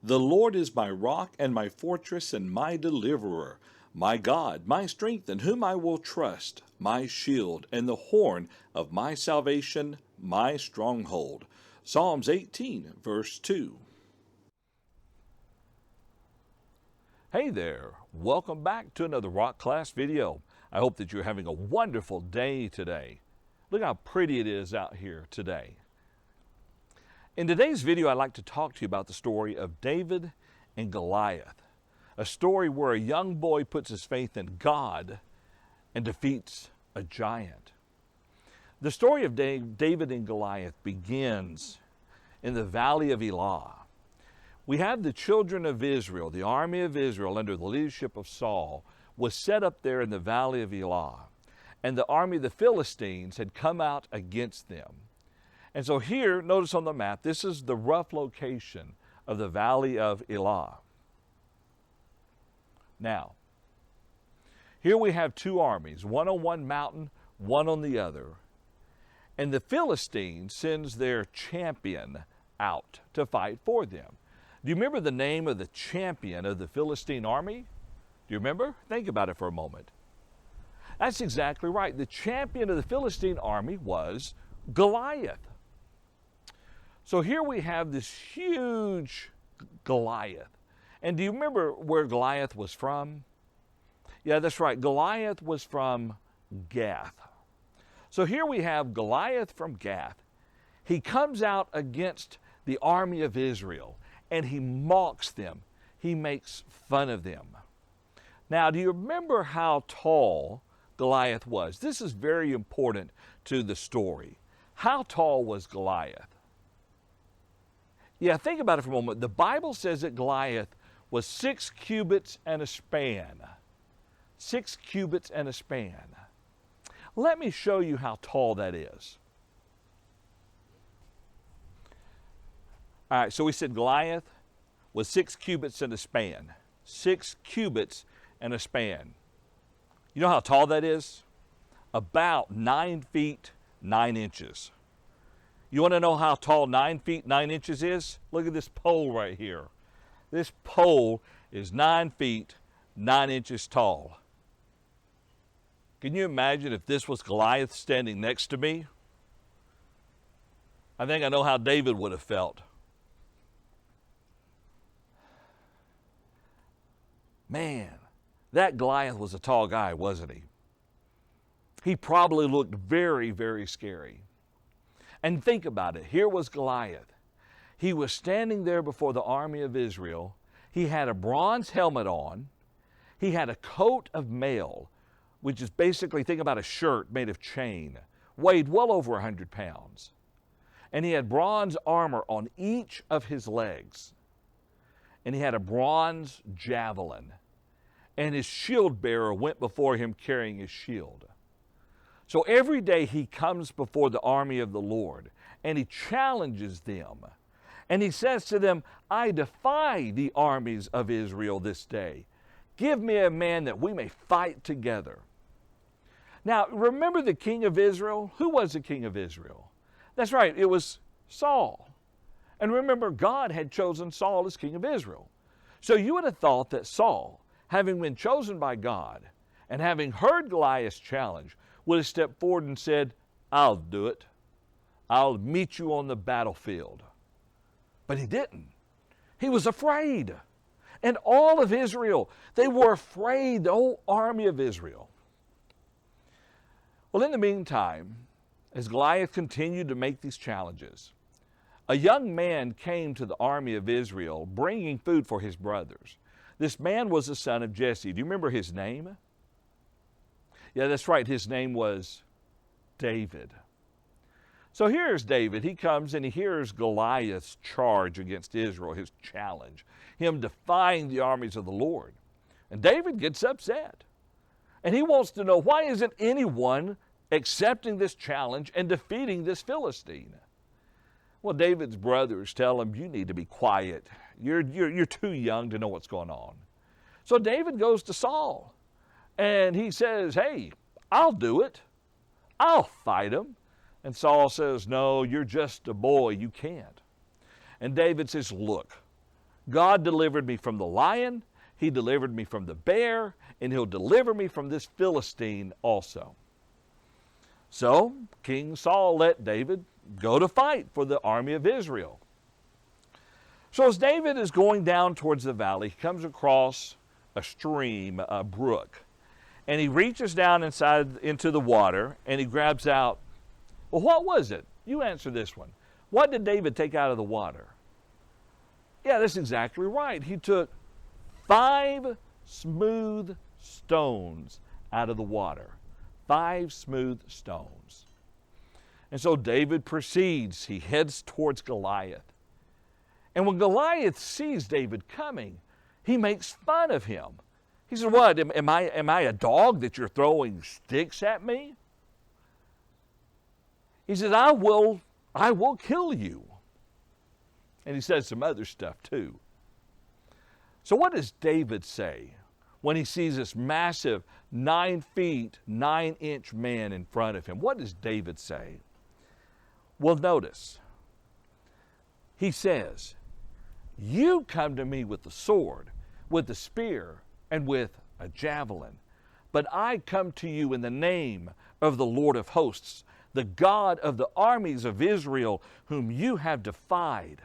The Lord is my rock and my fortress and my deliverer, my God, my strength in whom I will trust, my shield and the horn of my salvation, my stronghold. Psalms 18, verse 2. Hey there, welcome back to another rock class video. I hope that you're having a wonderful day today. Look how pretty it is out here today. In today's video, I'd like to talk to you about the story of David and Goliath, a story where a young boy puts his faith in God and defeats a giant. The story of David and Goliath begins in the valley of Elah. We have the children of Israel, the army of Israel under the leadership of Saul, was set up there in the valley of Elah, and the army of the Philistines had come out against them. And so here, notice on the map, this is the rough location of the valley of Elah. Now, here we have two armies, one on one mountain, one on the other. And the Philistines sends their champion out to fight for them. Do you remember the name of the champion of the Philistine army? Do you remember? Think about it for a moment. That's exactly right. The champion of the Philistine army was Goliath. So here we have this huge Goliath. And do you remember where Goliath was from? Yeah, that's right. Goliath was from Gath. So here we have Goliath from Gath. He comes out against the army of Israel and he mocks them. He makes fun of them. Now, do you remember how tall Goliath was? This is very important to the story. How tall was Goliath? Yeah, think about it for a moment. The Bible says that Goliath was 6 cubits and a span. 6 cubits and a span. Let me show you how tall that is. All right, so we said Goliath was 6 cubits and a span. 6 cubits and a span. You know how tall that is? About 9 feet, 9 inches. You want to know how tall 9 feet, 9 inches is? Look at this pole right here. This pole is 9 feet, 9 inches tall. Can you imagine if this was Goliath standing next to me? I think I know how David would have felt. Man, that Goliath was a tall guy, wasn't he? He probably looked very, very scary. And think about it. Here was Goliath. He was standing there before the army of Israel. He had a bronze helmet on. He had a coat of mail, which is basically, think about a shirt made of chain, weighed well over 100 pounds. And he had bronze armor on each of his legs. And he had a bronze javelin. And his shield bearer went before him carrying his shield. So every day he comes before the army of the Lord and he challenges them. And he says to them, I defy the armies of Israel this day. Give me a man that we may fight together. Now, remember the king of Israel? Who was the king of Israel? That's right, it was Saul. And remember, God had chosen Saul as king of Israel. So you would have thought that Saul, having been chosen by God and having heard Goliath's challenge, would have stepped forward and said, I'll do it. I'll meet you on the battlefield. But he didn't. He was afraid. And all of Israel, they were afraid, the whole army of Israel. Well, in the meantime, as Goliath continued to make these challenges, a young man came to the army of Israel bringing food for his brothers. This man was the son of Jesse. Do you remember his name? Yeah, that's right. His name was David. So here's David. He comes and he hears Goliath's charge against Israel, his challenge, him defying the armies of the Lord. And David gets upset. And he wants to know, why isn't anyone accepting this challenge and defeating this Philistine? Well, David's brothers tell him, you need to be quiet. You're too young to know what's going on. So David goes to Saul. And he says, hey, I'll do it. I'll fight him. And Saul says, no, you're just a boy. You can't. And David says, look, God delivered me from the lion, he delivered me from the bear, and he'll deliver me from this Philistine also. So King Saul let David go to fight for the army of Israel. So as David is going down towards the valley, he comes across a stream, a brook, and he reaches down into the water, and he grabs out, well, what was it? You answer this one. What did David take out of the water? Yeah, that's exactly right. He took 5 smooth stones out of the water. 5 smooth stones. And so David proceeds. He heads towards Goliath. And when Goliath sees David coming, he makes fun of him. He says, what, am I a dog that you're throwing sticks at me? He says, I will kill you. And he says some other stuff too. So what does David say when he sees this massive 9 feet, 9-inch man in front of him? What does David say? Well, notice. He says, you come to me with the sword, with the spear, and with a javelin. But I come to you in the name of the Lord of hosts, the God of the armies of Israel, whom you have defied.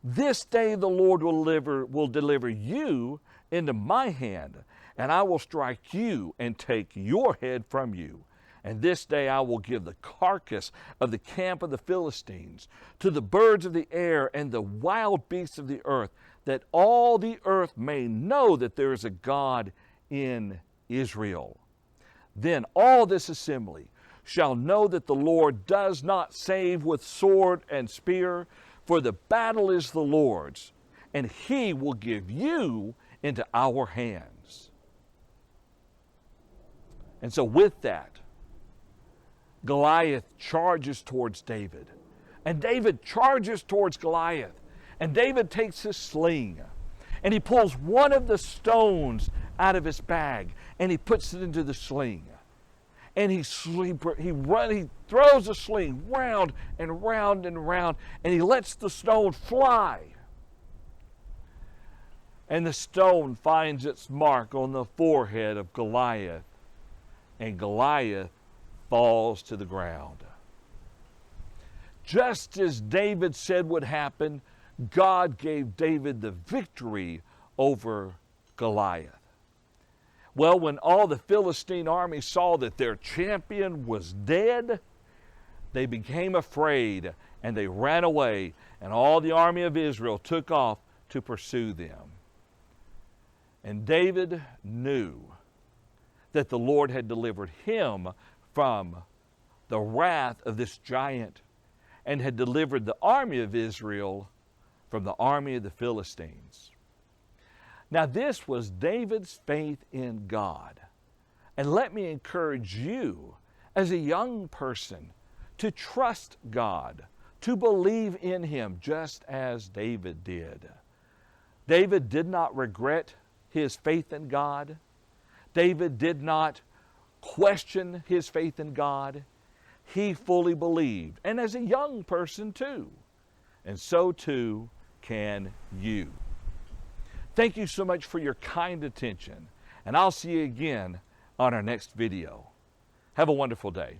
This day the Lord will deliver you into my hand, and I will strike you and take your head from you. And this day I will give the carcass of the camp of the Philistines to the birds of the air and the wild beasts of the earth, that all the earth may know that there is a God in Israel. Then all this assembly shall know that the Lord does not save with sword and spear, for the battle is the Lord's, and he will give you into our hands. And so with that, Goliath charges towards David. And David charges towards Goliath. And David takes his sling. And he pulls one of the stones out of his bag. And he puts it into the sling. And he throws the sling round and round and round. And he lets the stone fly. And the stone finds its mark on the forehead of Goliath. And Goliath falls to the ground. Just as David said would happen, God gave David the victory over Goliath. Well, when all the Philistine army saw that their champion was dead, they became afraid and they ran away, and all the army of Israel took off to pursue them. And David knew that the Lord had delivered him from the wrath of this giant and had delivered the army of Israel from the army of the Philistines. Now this was David's faith in God. And let me encourage you as a young person to trust God, to believe in him just as David did. David did not regret his faith in God. David did not question his faith in God. He fully believed, and as a young person too. And so too can you. Thank you so much for your kind attention, and I'll see you again on our next video. Have a wonderful day.